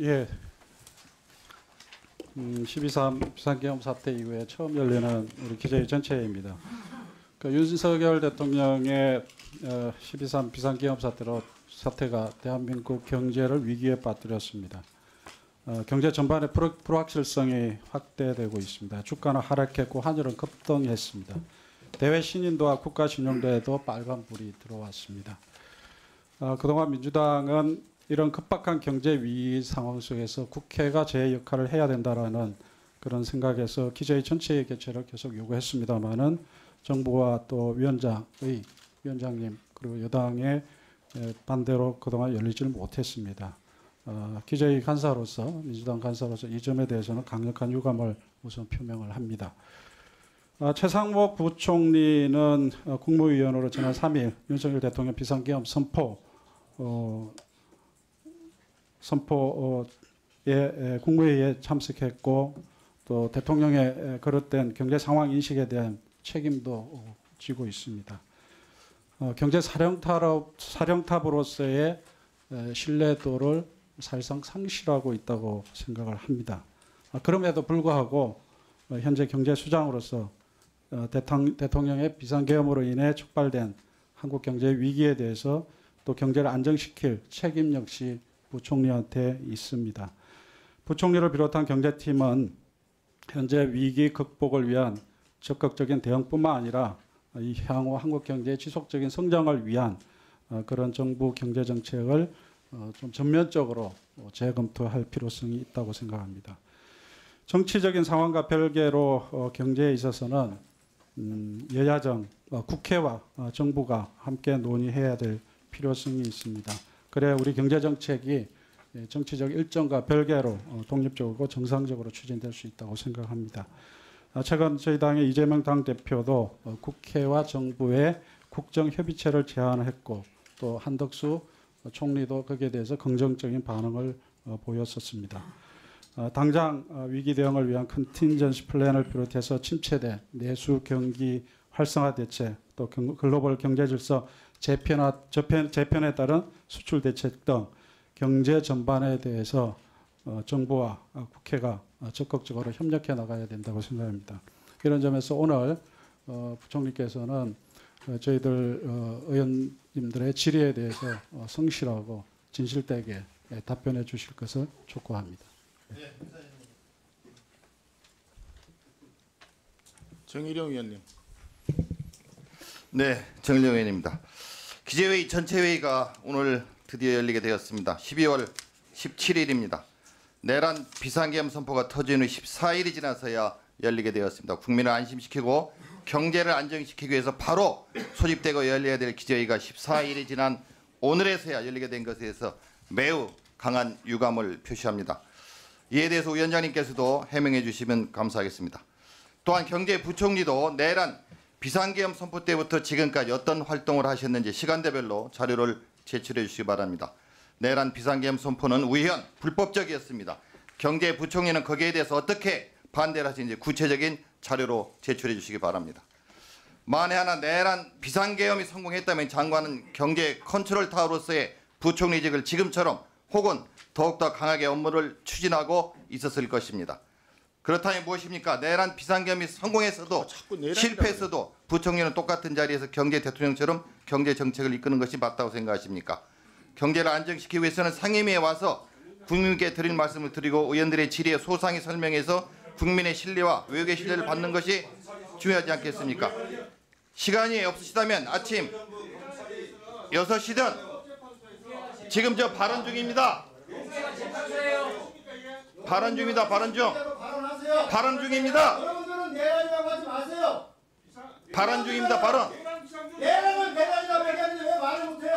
예. 12.3 비상계엄 사태 이후에 처음 열리는 우리 기자회 전체회의입니다. 윤석열 대통령의 12.3 비상계엄 사태가 대한민국 경제를 위기에 빠뜨렸습니다. 경제 전반의 불확실성이 확대되고 있습니다. 주가는 하락했고 환율은 급등했습니다. 대외 신인도와 국가 신용도에도 빨간불이 들어왔습니다. 그동안 민주당은 이런 급박한 경제 위기 상황 속에서 국회가 제 역할을 해야 된다라는 그런 생각에서 기자회 전체의 개최를 계속 요구했습니다마는 정부와 또 위원장님 그리고 여당의 반대로 그동안 열리지를 못했습니다. 기자회 간사로서 민주당 간사로서 이 점에 대해서는 강력한 유감을 우선 표명을 합니다. 최상목 부총리는 국무위원으로 지난 3일 윤석열 대통령 비상계엄 선포에 국무회의에 참석했고 또 대통령의 거듭된 경제 상황 인식에 대한 책임도 지고 있습니다. 경제 사령탑으로서의 신뢰도를 사실상 상실하고 있다고 생각을 합니다. 그럼에도 불구하고 현재 경제 수장으로서 대통령의 비상계엄으로 인해 촉발된 한국 경제 위기에 대해서 또 경제를 안정시킬 책임 역시 부총리한테 있습니다. 부총리를 비롯한 경제팀은 현재 위기 극복을 위한 적극적인 대응뿐만 아니라 이 향후 한국 경제의 지속적인 성장을 위한 그런 정부 경제 정책을 좀 전면적으로 재검토할 필요성이 있다고 생각합니다. 정치적인 상황과 별개로 경제에 있어서는 여야정, 국회와 정부가 함께 논의해야 될 필요성이 있습니다. 그래야 우리 경제정책이 정치적 일정과 별개로 독립적이고 정상적으로 추진될 수 있다고 생각합니다. 최근 저희 당의 이재명 당대표도 국회와 정부의 국정협의체를 제안했고 또 한덕수 총리도 거기에 대해서 긍정적인 반응을 보였었습니다. 당장 위기 대응을 위한 컨틴전시 플랜을 비롯해서 침체된 내수 경기 활성화 대책, 또 글로벌 경제 질서 재편에 따른 수출 대책 등 경제 전반에 대해서 정부와 국회가 적극적으로 협력해 나가야 된다고 생각합니다. 이런 점에서 오늘 부총리께서는 저희들 의원님들의 질의에 대해서 성실하고 진실되게 답변해 주실 것을 촉구합니다. 정일영 의원님. 네, 정일영 의원입니다. 기재회의 전체회의가 오늘 드디어 열리게 되었습니다. 12월 17일입니다. 내란 비상계엄 선포가 터진 후 14일이 지나서야 열리게 되었습니다. 국민을 안심시키고 경제를 안정시키기 위해서 바로 소집되고 열려야 될 기재회의가 14일이 지난 오늘에서야 열리게 된 것에 대해서 매우 강한 유감을 표시합니다. 이에 대해서 위원장님께서도 해명해 주시면 감사하겠습니다. 또한 경제부총리도 내란 비상계엄 선포 때부터 지금까지 어떤 활동을 하셨는지 시간대별로 자료를 제출해 주시기 바랍니다. 내란 비상계엄 선포는 우연, 불법적이었습니다. 경제부총리는 거기에 대해서 어떻게 반대를 하시는지 구체적인 자료로 제출해 주시기 바랍니다. 만에 하나 내란 비상계엄이 성공했다면 장관은 경제 컨트롤 타워로서의 부총리직을 지금처럼 혹은 더욱더 강하게 업무를 추진하고 있었을 것입니다. 그렇다면 무엇입니까? 내란 비상계엄이 성공했어도 실패했어도 부총리는 똑같은 자리에서 경제 대통령처럼 경제 정책을 이끄는 것이 맞다고 생각하십니까? 경제를 안정시키기 위해서는 상임위에 와서 국민께 드릴 말씀을 드리고 의원들의 질의에 소상히 설명해서 국민의 신뢰와 외국의 신뢰를 받는 것이 중요하지 않겠습니까? 시간이 없으시다면 아침 6시든 지금 저 발언 중입니다. 발언 중입니다. 발언 중. 발언 중입니다. 발언 중입니다. 발언.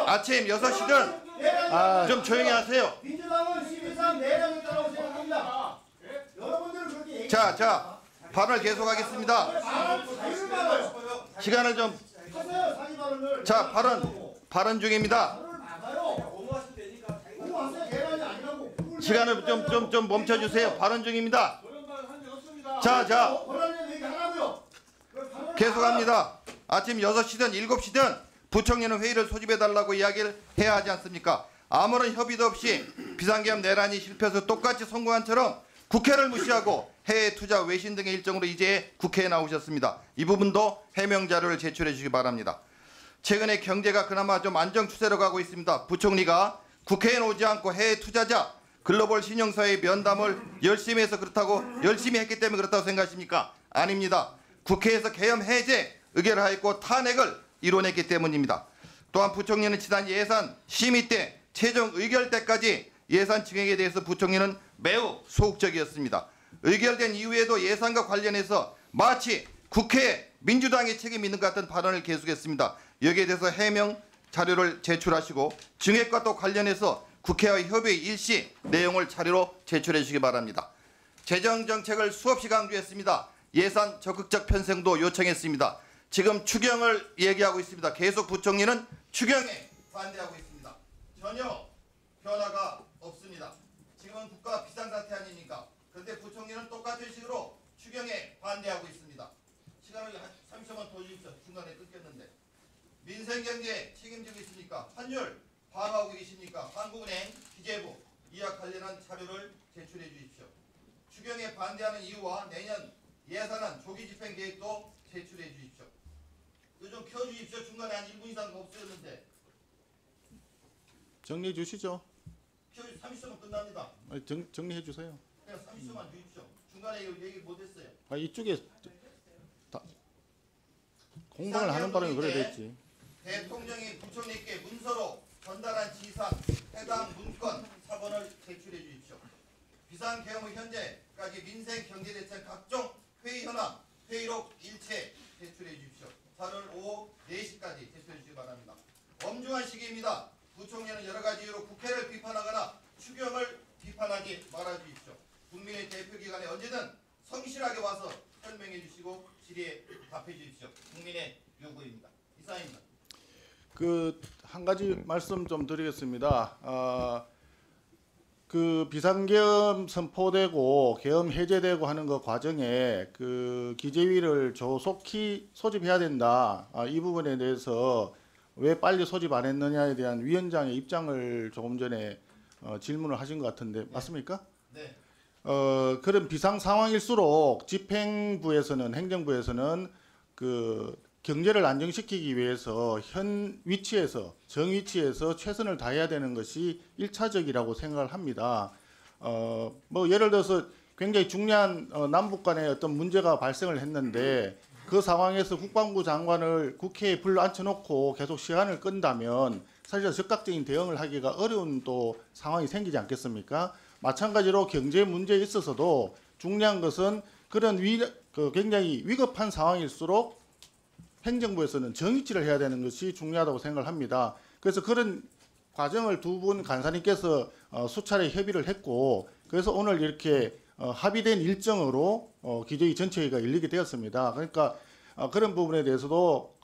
아침 6시든 좀 조용히 하세요. 자, 발언을 계속하겠습니다. 시간을 좀. 자, 발언 중입니다. 시간을 좀 멈춰주세요. 발언 중입니다. 자, 계속합니다. 아침 6시든 7시든 부총리는 회의를 소집해달라고 이야기를 해야 하지 않습니까? 아무런 협의도 없이 비상계엄 내란이 실패해서 똑같이 성공한처럼 국회를 무시하고 해외 투자 외신 등의 일정으로 이제 국회에 나오셨습니다. 이 부분도 해명 자료를 제출해 주시기 바랍니다. 최근에 경제가 그나마 좀 안정 추세로 가고 있습니다. 부총리가 국회에 오지 않고 해외 투자자 글로벌 신용사회 면담을 열심히 해서 그렇다고 열심히 했기 때문에 그렇다고 생각하십니까? 아닙니다. 국회에서 계엄 해제 의결하였고 탄핵을 이뤄냈기 때문입니다. 또한 부총리는 지난 예산 심의 때 최종 의결 때까지 예산 증액에 대해서 부총리는 매우 소극적이었습니다. 의결된 이후에도 예산과 관련해서 마치 국회에 민주당의 책임이 있는 것 같은 발언을 계속했습니다. 여기에 대해서 해명 자료를 제출하시고 증액과 또 관련해서 국회와 협의 일시 내용을 자료로 제출해 주시기 바랍니다. 재정정책을 수없이 강조했습니다. 예산 적극적 편성도 요청했습니다. 지금 추경을 얘기하고 있습니다. 계속 부총리는 추경에 반대하고 있습니다. 전혀 변화가 없습니다. 지금은 국가 비상사태 아닙니까? 그런데 부총리는 똑같은 식으로 추경에 반대하고 있습니다. 시간을 30초만 더 주십시오. 중간에 끊겼는데. 민생경제 책임지고 있습니까? 환율 방어하고 계십니까? 한국은행, 기재부 이와 관련한 자료를 제출해 주십시오. 추경에 반대하는 이유와 내년 예산안 조기 집행 계획도 제출해 주십시오. 이거 좀 켜주십시오. 중간에 한 1분 이상 없었는데. 정리해 주시죠. 30초면 끝납니다. 아니, 정리해 주세요. 그냥 30초만 주십시오. 중간에 이거 얘기 못했어요. 이쪽에 다 공방을 하는 바람에 그래 됐지. 대통령이 부총리께 문서로 전달한 지상 해당 문건 4번을 제출해 주십시오. 비상계엄 현재까지 민생경제대책 각종 회의 현황, 회의록 일체 제출해 주십시오. 자료를 오후 4시까지 제출해 주시기 바랍니다. 엄중한 시기입니다. 부총리는 여러 가지 이유로 국회를 비판하거나 추경을 비판하지 말아 주십시오. 국민의 대표기관에 언제든 성실하게 와서 설명해 주시고 질의에 답해 주십시오. 국민의 요구입니다. 이상입니다. 한 가지 말씀 좀 드리겠습니다. 그 비상계엄 선포되고 계엄 해제되고 하는 그 과정에 그 기재위를 조속히 소집해야 된다. 이 부분에 대해서 왜 빨리 소집 안 했느냐에 대한 위원장의 입장을 조금 전에 질문을 하신 것 같은데 맞습니까? 네. 그런 비상 상황일수록 집행부에서는 행정부에서는 그 경제를 안정시키기 위해서 현 위치에서 정위치에서 최선을 다해야 되는 것이 1차적이라고 생각을 합니다. 뭐 예를 들어서 굉장히 중요한 남북 간의 어떤 문제가 발생을 했는데 그 상황에서 국방부 장관을 국회에 불러 앉혀놓고 계속 시간을 끈다면 사실 적극적인 대응을 하기가 어려운 또 상황이 생기지 않겠습니까? 마찬가지로 경제 문제에 있어서도 중요한 것은 그런 굉장히 위급한 상황일수록 행정부에서는 정의치를 해야 되는 것이 중요하다고 생각을 합니다. 그래서 그런 과정을 두 분 간사님께서 수차례 협의를 했고 그래서 오늘 이렇게 합의된 일정으로 기재위 전체회의가 열리게 되었습니다. 그러니까 그런 부분에 대해서도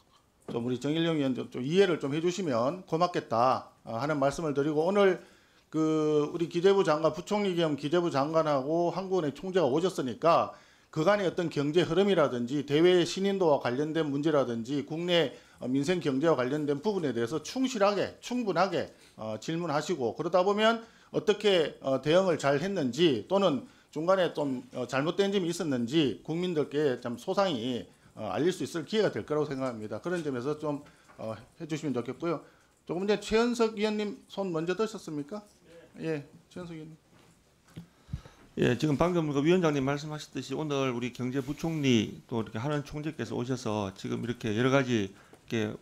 좀 우리 정일영 위원 좀 이해를 좀 해주시면 고맙겠다 하는 말씀을 드리고 오늘 그 우리 기재부 장관 부총리 겸 기재부 장관하고 한국은행 총재가 오셨으니까 그간의 어떤 경제 흐름이라든지 대외 신인도와 관련된 문제라든지 국내 민생 경제와 관련된 부분에 대해서 충분하게 질문하시고 그러다 보면 어떻게 대응을 잘 했는지 또는 중간에 좀 잘못된 점이 있었는지 국민들께 좀 소상히 알릴 수 있을 기회가 될 거라고 생각합니다. 그런 점에서 좀 해주시면 좋겠고요. 조금 전에 최현석 위원님 손 먼저 드셨습니까? 예, 최현석 위원님. 예, 지금 방금 그 위원장님 말씀하셨듯이 오늘 우리 경제부총리 또 이렇게 하는 총재께서 오셔서 지금 이렇게 여러 가지 이렇게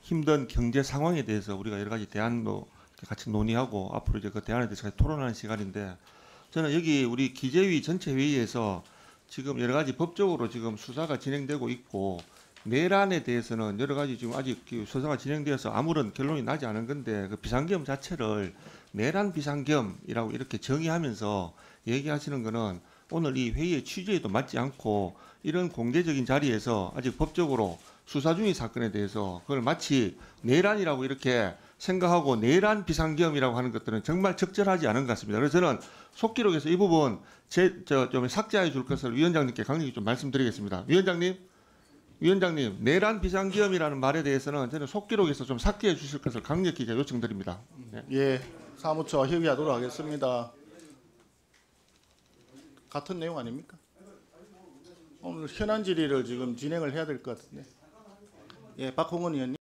힘든 경제 상황에 대해서 우리가 여러 가지 대안도 같이 논의하고 앞으로 이제 그 대안에 대해서 같이 토론하는 시간인데 저는 여기 우리 기재위 전체 회의에서 지금 여러 가지 법적으로 지금 수사가 진행되고 있고 내란에 대해서는 여러 가지 지금 아직 수사가 진행되어서 아무런 결론이 나지 않은 건데 그 비상계엄 자체를 내란 비상계엄이라고 이렇게 정의하면서 얘기하시는 거는 오늘 이 회의의 취지에도 맞지 않고 이런 공개적인 자리에서 아직 법적으로 수사 중인 사건에 대해서 그걸 마치 내란이라고 이렇게 생각하고 내란 비상계엄이라고 하는 것들은 정말 적절하지 않은 것 같습니다. 그래서 저는 속기록에서 이 부분 좀 삭제해 줄 것을 위원장님께 강력히 좀 말씀드리겠습니다. 위원장님. 위원장님, 내란 비상기업이라는 말에 대해서는 저는 속기록에서 좀 삭제해 주실 것을 강력히 요청드립니다. 네. 예, 사무처와 협의하도록 하겠습니다. 같은 내용 아닙니까? 오늘 현안 질의를 지금 진행을 해야 될 것 같은데. 예, 박홍원 의원님.